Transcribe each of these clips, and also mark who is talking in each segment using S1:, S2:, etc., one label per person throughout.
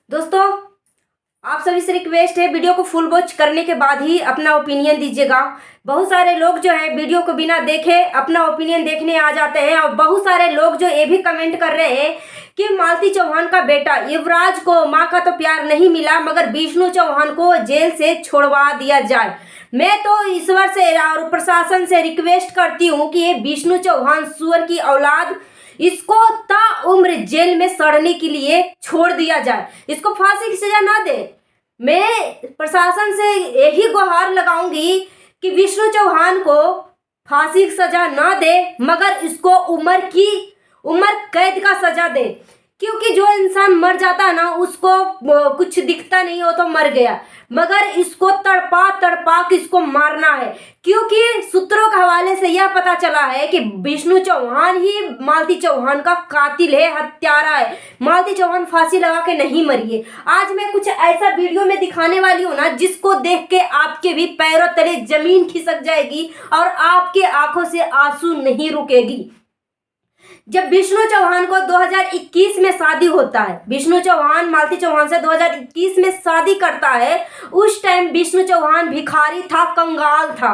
S1: दोस्तों, आप सभी से रिक्वेस्ट है, वीडियो को फुल वॉच करने के बाद ही अपना ओपिनियन दीजिएगा। बहुत सारे लोग जो है वीडियो को बिना देखे अपना ओपिनियन देखने आ जाते हैं और बहुत सारे लोग जो ये भी कमेंट कर रहे हैं कि मालती चौहान का बेटा युवराज को माँ का तो प्यार नहीं मिला मगर विष्णु चौहान को जेल से छोड़वा दिया जाए। मैं तो ईश्वर से और प्रशासन से रिक्वेस्ट करती हूँ कि ये विष्णु चौहान सुअर की औलाद, इसको ता उम्र जेल में सड़ने के लिए छोड़ दिया जाए, इसको फांसी की सजा ना दे। मैं प्रशासन से यही गुहार लगाऊंगी कि विष्णु चौहान को फांसी की सजा ना दे मगर इसको उम्र कैद का सजा दे। क्योंकि जो इंसान मर जाता है ना, उसको कुछ दिखता नहीं हो तो मर गया, मगर इसको तड़पा तड़पा के इसको मारना है। क्योंकि सूत्रों के हवाले से यह पता चला है कि विष्णु चौहान ही मालती चौहान का कातिल है, हत्यारा है। मालती चौहान फांसी लगा के नहीं मरी है। आज मैं कुछ ऐसा वीडियो में दिखाने वाली हूँ ना, जिसको देख के आपके भी पैरों तले जमीन खिसक जाएगी और आपके आंखों से आंसू नहीं रुकेगी। जब विष्णु चौहान को 2021 में शादी होता है, विष्णु चौहान मालती चौहान से 2021 में शादी करता है। उस टाइम विष्णु चौहान भिखारी था, कंगाल था,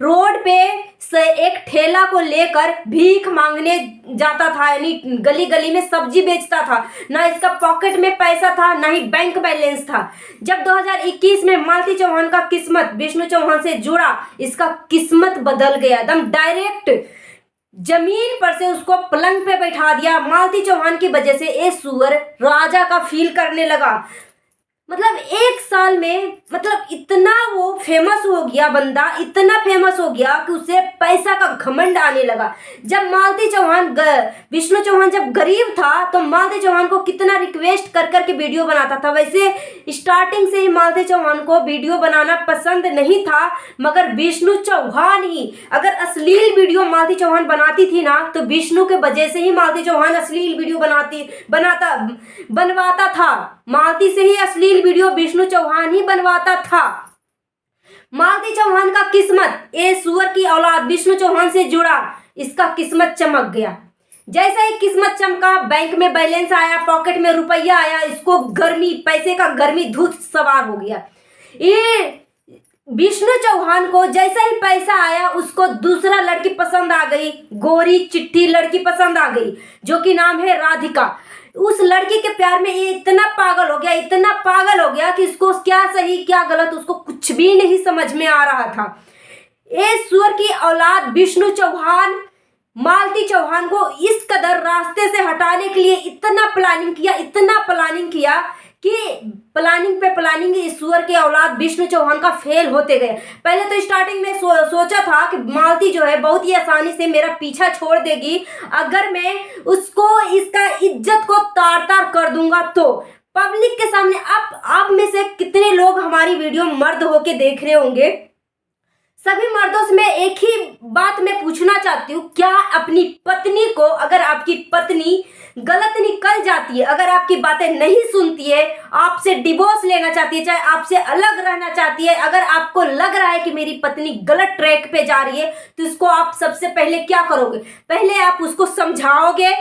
S1: रोड पे से एक ठेला को लेकर भीख मांगने जाता था, यानी गली गली में सब्जी बेचता था। ना इसका पॉकेट में पैसा था, ना ही बैंक बैलेंस था। जब 2021 में मालती चौहान का किस्मत विष्णु चौहान से जुड़ा, इसका किस्मत बदल गया। एकदम डायरेक्ट जमीन पर से उसको पलंग पे बैठा दिया। मालती चौहान की वजह से ये सुअर राजा का फील करने लगा। मतलब 1 साल में इतना वो फेमस हो गया, बंदा इतना फेमस हो गया कि उसे पैसा का घमंड आने लगा। जब मालती चौहान विष्णु चौहान जब गरीब था तो मालती चौहान को कितना रिक्वेस्ट कर कर के वीडियो बनाता था। वैसे स्टार्टिंग से ही मालती चौहान को वीडियो बनाना पसंद नहीं था, मगर विष्णु चौहान ही, अगर अश्लील वीडियो मालती चौहान बनाती थी ना, तो विष्णु के वजह से ही मालती चौहान अश्लील वीडियो बनवाता था। मालती से ही अश्लील वीडियो विष्णु चौहान ही बनवाता था। मालती चौहान का किस्मत, ये सुअर की औलाद विष्णु चौहान से जुड़ा, इसका किस्मत चमक गया। जैसा ही किस्मत चमका, बैंक में बैलेंस आया, पॉकेट में रुपया आया, इसको पैसे का गर्मी धूत सवार हो गया। ये विष्णु चौहान को जैसा ही पैसा आया, उसको दूसरा लड़की पसंद आ गई, गोरी चिट्ठी लड़की पसंद आ गई, जो कि नाम है राधिका। उस लड़की के प्यार में ये इतना पागल हो गया कि इसको क्या सही क्या गलत उसको कुछ भी नहीं समझ में आ रहा था। ये सुअर की औलाद विष्णु चौहान मालती चौहान को इस कदर रास्ते से हटाने के लिए इतना प्लानिंग किया कि प्लानिंग पे प्लानिंग इस सुअर के औलाद विष्णु चौहान का फेल होते गए। पहले तो स्टार्टिंग में सोचा था कि मालती जो है बहुत ही आसानी से मेरा पीछा छोड़ देगी अगर मैं उसको इसका इज्जत को तार तार कर दूंगा तो। पब्लिक के सामने आप में से कितने लोग हमारी वीडियो मर्द होके देख रहे होंगे? सभी मर्दों से मैं एक ही बात मैं पूछना चाहती हूँ, क्या अपनी पत्नी को, अगर आपकी पत्नी गलत निकल जाती है, अगर आपकी बातें नहीं सुनती है, आपसे डिवोर्स लेना चाहती है, चाहे आपसे अलग रहना चाहती है, अगर आपको लग रहा है कि मेरी पत्नी गलत ट्रैक पे जा रही है, तो इसको आप सबसे पहले क्या करोगे? पहले आप उसको समझाओगे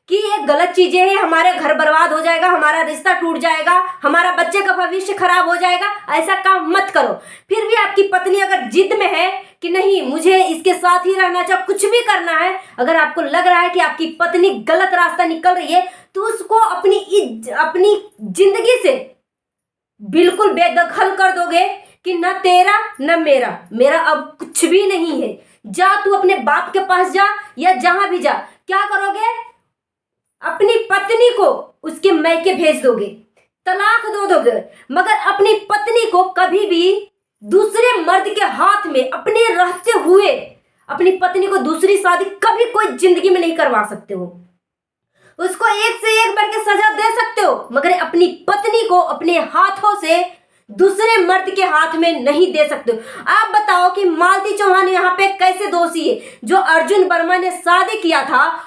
S1: कि ये गलत चीजें हैं, हमारे घर बर्बाद हो जाएगा, हमारा रिश्ता टूट जाएगा, हमारा बच्चे का भविष्य खराब हो जाएगा, ऐसा काम मत करो। फिर भी आपकी पत्नी अगर जिद में है कि नहीं मुझे इसके साथ ही रहना चाहिए, कुछ भी करना है, अगर आपको लग रहा है कि आपकी पत्नी गलत रास्ता निकल रही है, तो उसको अपनी जिंदगी से बिल्कुल बेदखल कर दोगे कि न तेरा न मेरा अब कुछ भी नहीं है। जा तू अपने बाप के पास जा या जहां भी जा। क्या करोगे? अपनी पत्नी को उसके मैके भेज दोगे, तलाक दोगे, मगर अपनी पत्नी को कभी भी दूसरे मर्द के हाथ में अपने रहते हुए अपनी पत्नी को दूसरी शादी कभी कोई जिंदगी में नहीं करवा सकते हो। उसको एक से एक बढ़ के सजा दे सकते हो, मगर अपनी पत्नी को अपने हाथों से दूसरे मर्द के हाथ में नहीं दे सकते हो। आप बताओ कि मालती चौहान यहाँ पे कैसे दोषी है? जो अर्जुन वर्मा ने शादी किया था,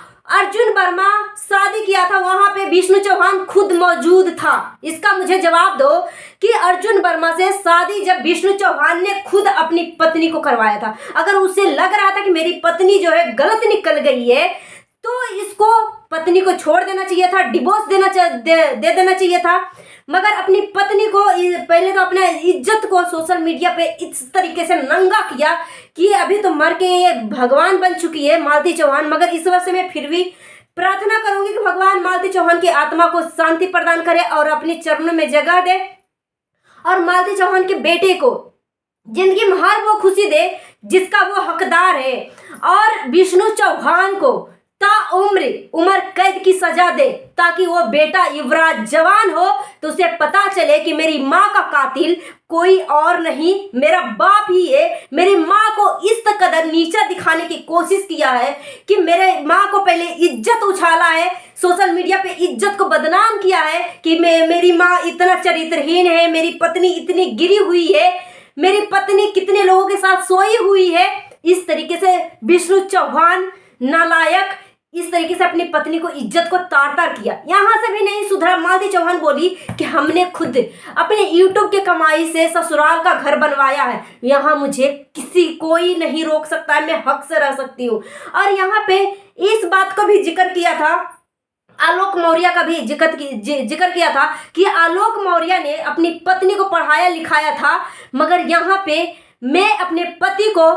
S1: वहां पे विष्णु चौहान खुद मौजूद था। इसका मुझे जवाब दो कि अर्जुन वर्मा से शादी जब विष्णु चौहान ने खुद अपनी पत्नी को करवाया था, अगर उसे लग रहा था कि मेरी पत्नी जो है गलत निकल गई है, तो इसको पत्नी को छोड़ देना चाहिए था, डिवोर्स दे देना चाहिए था। मगर अपनी पत्नी को पहले तो अपने इज्जत को सोशल मीडिया पे इस तरीके से नंगा किया कि अभी तो मर के ये भगवान बन चुकी है मालती चौहान। मगर इस वर्ष मैं फिर भी प्रार्थना करूंगी कि भगवान मालती चौहान की आत्मा को शांति प्रदान करे और अपने चरणों में जगह दे, और मालती चौहान के बेटे को जिंदगी में हर वो खुशी दे जिसका वो हकदार है, और विष्णु चौहान को उम्र कैद की सजा दे ताकि वो बेटा युवराज जवान हो तो उसे पता चले कि मेरी माँ का कातिल कोई और नहीं, मेरा बाप ही है। मेरी माँ को इस कदर नीचा दिखाने की कोशिश किया है कि मेरे माँ को पहले इज्जत उछाला है, सोशल मीडिया पे इज्जत को बदनाम किया है कि मेरी माँ इतना चरित्रहीन है, मेरी पत्नी इतनी गिरी हुई है, मेरी पत्नी कितने लोगों के साथ सोई हुई है। इस तरीके से विष्णु चौहान नालायक इस तरीके से अपनी पत्नी को इज्जत को तार तार किया। यहाँ से भी नहीं सुधरा। मालती चौहान बोली कि हमने खुद अपने यूट्यूब के कमाई से ससुराल का घर बनवाया है, यहाँ मुझे कोई नहीं रोक सकता है, मैं हक से रह सकती हूँ। और यहाँ पे इस बात को भी जिक्र किया था, आलोक मौर्य का भी जिक्र किया था कि आलोक मौर्य ने अपनी पत्नी को पढ़ाया लिखाया था, मगर यहाँ पे मैं अपने पति को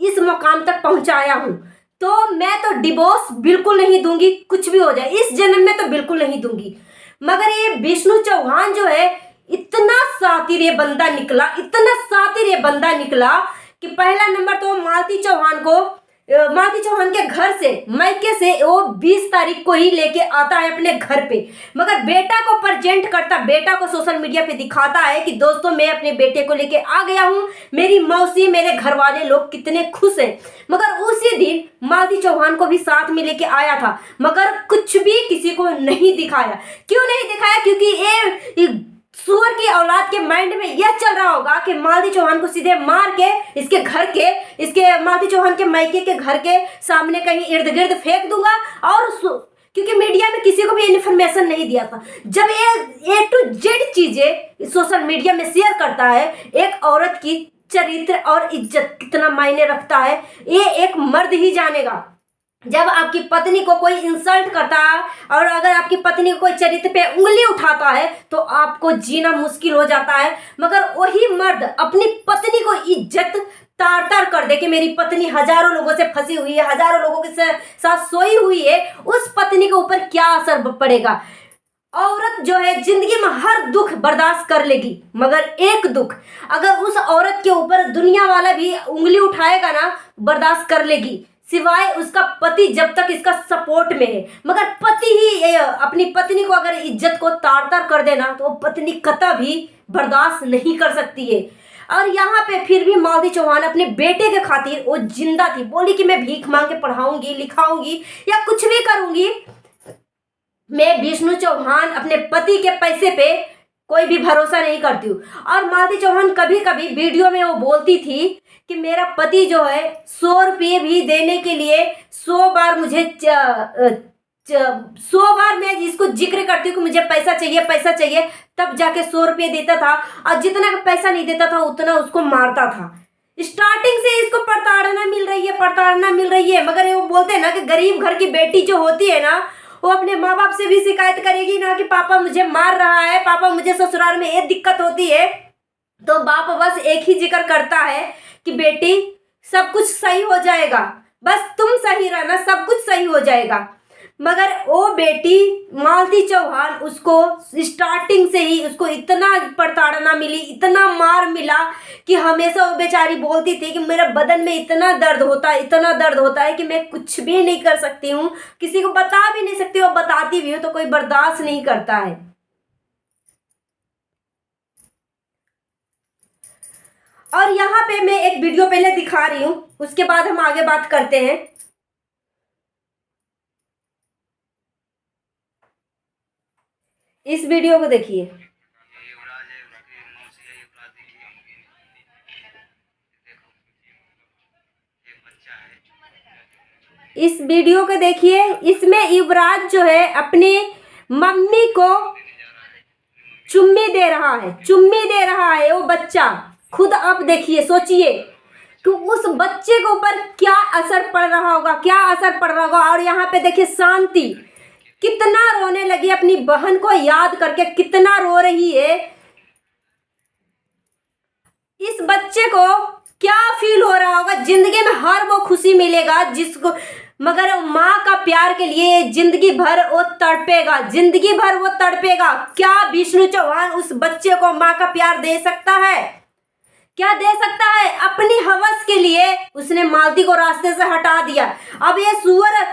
S1: इस मुकाम तक पहुंचाया हूं, तो मैं तो डिवोर्स बिल्कुल नहीं दूंगी, कुछ भी हो जाए इस जन्म में तो बिल्कुल नहीं दूंगी। मगर ये विष्णु चौहान जो है इतना शातिर ये बंदा निकला, इतना शातिर ये बंदा निकला कि पहला नंबर तो मालती चौहान के घर से, मायके से वो 20 तारीख को ही लेके आता है अपने घर पे, मगर बेटा को प्रेजेंट करता, बेटा को सोशल मीडिया पे दिखाता है कि दोस्तों मैं अपने बेटे को लेके आ गया हूँ, मेरी मौसी मेरे घर वाले लोग कितने खुश हैं। मगर उसी दिन मालती चौहान को भी साथ में लेके आया था, मगर कुछ भी किसी को नहीं दिखाया। क्यों नहीं दिखाया? क्योंकि ये सुअर की औलाद के माइंड में यह चल रहा होगा कि मालती चौहान को सीधे मार के इसके मालती चौहान के मायके के घर के सामने कहीं इर्द गिर्द फेंक दूंगा। और क्योंकि मीडिया में किसी को भी इन्फॉर्मेशन नहीं दिया था। जब ये A to Z चीजें सोशल मीडिया में शेयर करता है, एक औरत की चरित्र और इज्जत कितना मायने रखता है ये एक मर्द ही जानेगा। जब आपकी पत्नी को कोई इंसल्ट करता है और अगर आपकी पत्नी को कोई चरित्र पे उंगली उठाता है तो आपको जीना मुश्किल हो जाता है। मगर वही मर्द अपनी पत्नी को इज्जत तार तार कर दे कि मेरी पत्नी हजारों लोगों से फंसी हुई है, हजारों लोगों के साथ सोई हुई है, उस पत्नी के ऊपर क्या असर पड़ेगा? औरत जो है जिंदगी में हर दुख बर्दाश्त कर लेगी, मगर एक दुख अगर उस औरत के ऊपर दुनिया वाला भी उंगली उठाएगा ना, बर्दाश्त कर लेगी, सिवाय उसका पति जब तक इसका सपोर्ट में है। मगर पति ही अपनी पत्नी को अगर इज्जत को तार तार कर देना तो वो पत्नी कतई भी बर्दाश्त नहीं कर सकती है। और यहाँ पे फिर भी मालती चौहान अपने बेटे के खातिर वो जिंदा थी, बोली कि मैं भीख मांग के पढ़ाऊंगी लिखाऊंगी या कुछ भी करूंगी, मैं विष्णु चौहान अपने पति के पैसे पे कोई भी भरोसा नहीं करती हूँ। और मालती चौहान कभी कभी वीडियो में वो बोलती थी कि मेरा पति जो है 100 रुपये भी देने के लिए 100 बार मुझे 100 बार मैं इसको जिक्र करती हूँ कि मुझे पैसा चाहिए, तब जाके 100 रुपये देता था, और जितना पैसा नहीं देता था उतना उसको मारता था। स्टार्टिंग से इसको प्रताड़ना मिल रही है। मगर वो बोलते हैं ना कि गरीब घर की बेटी जो होती है ना, वो अपने माँ बाप से भी शिकायत करेगी ना कि पापा मुझे मार रहा है, पापा मुझे ससुराल में ये दिक्कत होती है, तो बाप बस एक ही जिक्र करता है कि बेटी सब कुछ सही हो जाएगा, बस तुम सही रहना, सब कुछ सही हो जाएगा। मगर वो बेटी मालती चौहान उसको स्टार्टिंग से ही उसको इतना प्रताड़ना मिली, इतना मार मिला कि हमेशा वो बेचारी बोलती थी कि मेरे बदन में इतना दर्द होता है कि मैं कुछ भी नहीं कर सकती हूँ, किसी को बता भी नहीं सकती, वो बताती भी हूँ तो कोई बर्दाश्त नहीं करता है। और यहाँ पे मैं एक वीडियो पहले दिखा रही हूँ, उसके बाद हम आगे बात करते हैं। इस वीडियो को देखिए। इस वीडियो को देखिए, इसमें युवराज जो है अपनी मम्मी को चुम्मी दे रहा है वो बच्चा। खुद आप देखिए, सोचिए कि उस बच्चे के ऊपर क्या असर पड़ रहा होगा। और यहाँ पे देखिए कितना रोने लगी, अपनी बहन को याद करके कितना रो रही है। इस बच्चे को क्या फील हो रहा होगा, जिंदगी में हर वो खुशी मिलेगा जिसको, मगर माँ का प्यार के लिए जिंदगी भर वो तड़पेगा, जिंदगी भर वो तड़पेगा। क्या विष्णु चौहान उस बच्चे को माँ का प्यार दे सकता है? क्या दे सकता है? अपनी हवस के लिए उसने मालती को रास्ते से हटा दिया। अब ये सुअर,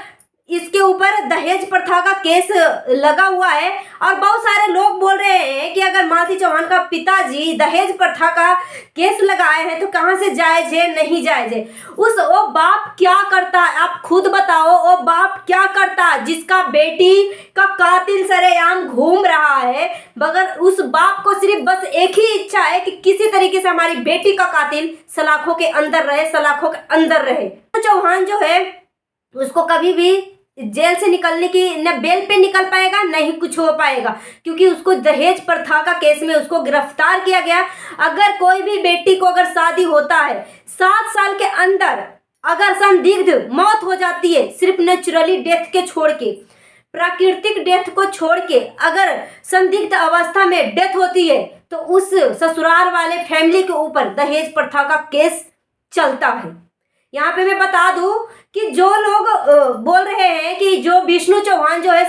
S1: इसके ऊपर दहेज प्रथा का केस लगा हुआ है और बहुत सारे लोग बोल रहे हैं कि अगर मालती चौहान का पिताजी दहेज प्रथा का केस लगाए हैं तो कहाँ से जायज है, नहीं जायज है। वो बाप क्या करता है, आप खुद बताओ। वो बाप क्या करता है जिसका बेटी का कातिल सरेआम घूम रहा है, मगर उस बाप को सिर्फ बस एक ही इच्छा है कि किसी तरीके से हमारी बेटी का कातिल सलाखों के अंदर रहे, सलाखों के अंदर रहे। तो चौहान जो है उसको कभी भी जेल से निकलने की, न बेल पे निकल पाएगा न ही कुछ हो पाएगा, क्योंकि उसको दहेज प्रथा का केस में उसको गिरफ्तार किया गया। अगर कोई भी बेटी को अगर शादी होता है 7 साल के अंदर, अगर संदिग्ध मौत हो जाती है, सिर्फ नेचुरली डेथ के छोड़ के, प्राकृतिक डेथ को छोड़ के अगर संदिग्ध अवस्था में डेथ होती है तो उस ससुराल वाले फैमिली के ऊपर दहेज प्रथा का केस चलता है। यहाँ पे मैं बता दूं कि जो लोग बोल रहे हैं कि जो विष्णु चौहान जो है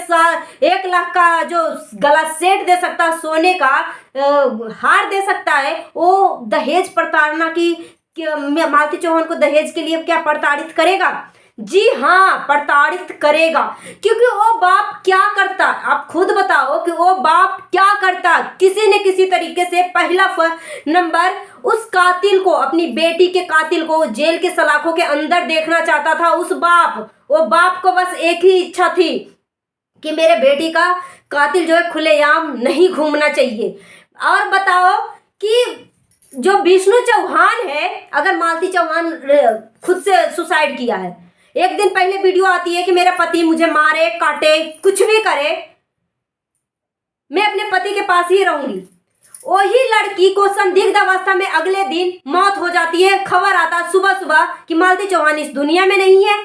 S1: 1 लाख का जो गला सेट दे सकता, सोने का हार दे सकता है, वो दहेज प्रताड़ना की मालती चौहान को दहेज के लिए क्या प्रताड़ित करेगा? जी हाँ, प्रताड़ित करेगा। क्योंकि वो बाप क्या करता, आप खुद बताओ कि वो बाप क्या करता? किसी न किसी तरीके से पहला नंबर उस कातिल को, अपनी बेटी के कातिल को जेल के सलाखों के अंदर देखना चाहता था उस बाप। वो बाप को बस एक ही इच्छा थी कि मेरे बेटी का कातिल जो है खुलेआम नहीं घूमना चाहिए। और बताओ कि जो विष्णु चौहान है, अगर मालती चौहान खुद से सुसाइड किया है, एक दिन पहले वीडियो आती है कि मेरा पति मुझे मारे, काटे, कुछ भी करे, मैं अपने पति के पास ही रहूंगी। वही लड़की को संदिग्ध अवस्था में अगले दिन मौत हो जाती है। खबर आता सुबह सुबह कि मालती चौहान इस दुनिया में नहीं है।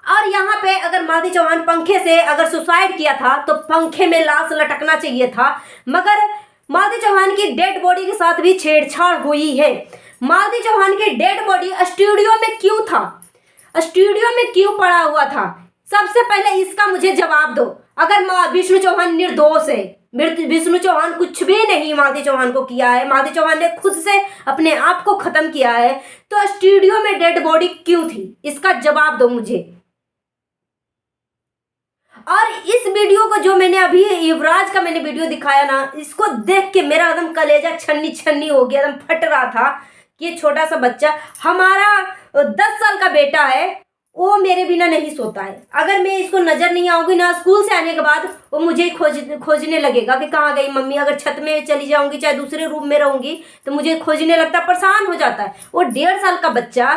S1: और यहाँ पे अगर मालती चौहान पंखे से अगर सुसाइड किया था तो पंखे में लाश लटकना चाहिए था, मगर मालती चौहान की डेड बॉडी के साथ भी छेड़छाड़ हुई है। मालती चौहान की डेड बॉडी स्टूडियो में क्यों था, स्टूडियो में क्यों पड़ा हुआ था? सबसे पहले इसका मुझे जवाब दो। अगर विष्णु चौहान निर्दोष है, विष्णु चौहान कुछ भी नहीं मालती चौहान को किया है, मालती चौहान ने खुद से अपने आप को खत्म किया है, तो स्टूडियो में डेड बॉडी क्यों थी? इसका जवाब दो मुझे। और इस वीडियो को जो मैंने अभी युवराज का मैंने वीडियो दिखाया ना, इसको देख के मेरा एकदम कलेजा छन्नी छन्नी हो गया, एकदम फट रहा था कि ये छोटा सा बच्चा, हमारा 10 साल का बेटा है, वो मेरे बिना नहीं सोता है। अगर मैं इसको नजर नहीं आऊंगी ना, स्कूल से आने के बाद वो मुझे खोजने लगेगा कि कहाँ गई मम्मी। अगर छत में चली जाऊंगी, चाहे दूसरे रूम में रहूंगी, तो मुझे खोजने लगता, परेशान हो जाता है। वो 1.5 साल का बच्चा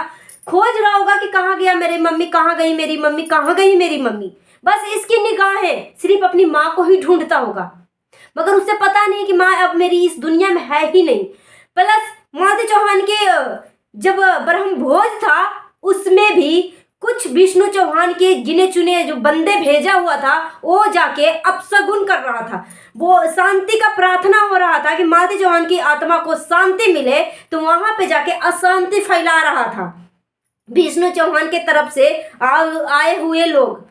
S1: खोज रहा होगा कि कहाँ गया मेरी मम्मी, कहाँ गई मेरी मम्मी, कहाँ गई मेरी मम्मी। बस इसकी निगाहें सिर्फ अपनी माँ को ही ढूंढता होगा, मगर उसे पता नहीं कि माँ अब मेरी इस दुनिया में है ही नहीं। प्लस मालती चौहान के जब ब्रह्म भोज था, उसमें भी कुछ विष्णु चौहान के गिने चुने जो बंदे भेजा हुआ था, वो जाके अपशगुन कर रहा था। वो शांति का प्रार्थना हो रहा था कि मालती चौहान की आत्मा को शांति मिले, तो वहां पे जाके अशांति फैला रहा था विष्णु चौहान के तरफ से आए हुए लोग।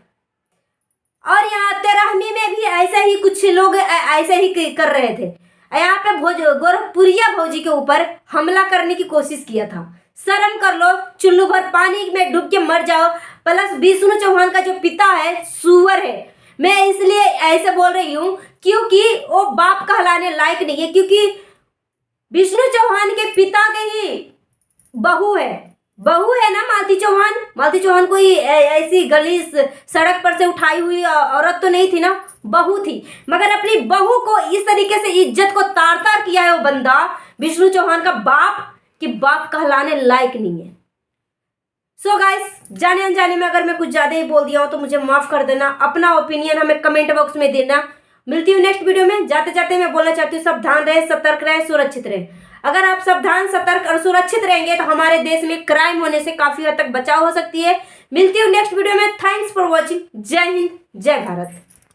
S1: और यहाँ तेरहवीं में भी ऐसा ही कुछ लोग ऐसे ही कर रहे थे। यहाँ पे गोरखपुरिया भौजी के ऊपर हमला करने की कोशिश किया था। शर्म कर लो, चुल्लू भर पानी में डूब के मर जाओ। प्लस विष्णु चौहान का जो पिता है सुअर है। मैं इसलिए ऐसे बोल रही हूँ क्योंकि वो बाप कहलाने लायक नहीं है, क्योंकि विष्णु चौहान के पिता के ही बहू है ना मालती चौहान। मालती चौहान कोई ऐसी गली सड़क पर से उठाई हुई औरत तो नहीं थी ना, बहू थी। मगर अपनी बहू को इस तरीके से इज्जत को तार तार किया है वो बंदा विष्णु चौहान का बाप, कि बाप कहलाने लायक नहीं है। सो गाइस, जाने अनजाने में अगर मैं कुछ ज्यादा ही बोल दिया हूं तो मुझे माफ कर देना। अपना ओपिनियन हमें कमेंट बॉक्स में देना। मिलती हूँ नेक्स्ट वीडियो में। जाते जाते मैं बोलना चाहती हूँ, सावधान रहे, सतर्क रहे, सुरक्षित रहे। अगर आप सावधान, सतर्क और सुरक्षित रहेंगे तो हमारे देश में क्राइम होने से काफी हद तक बचाव हो सकती है। मिलती हूँ नेक्स्ट वीडियो में। Thanks for watching. जय हिंद, जय भारत।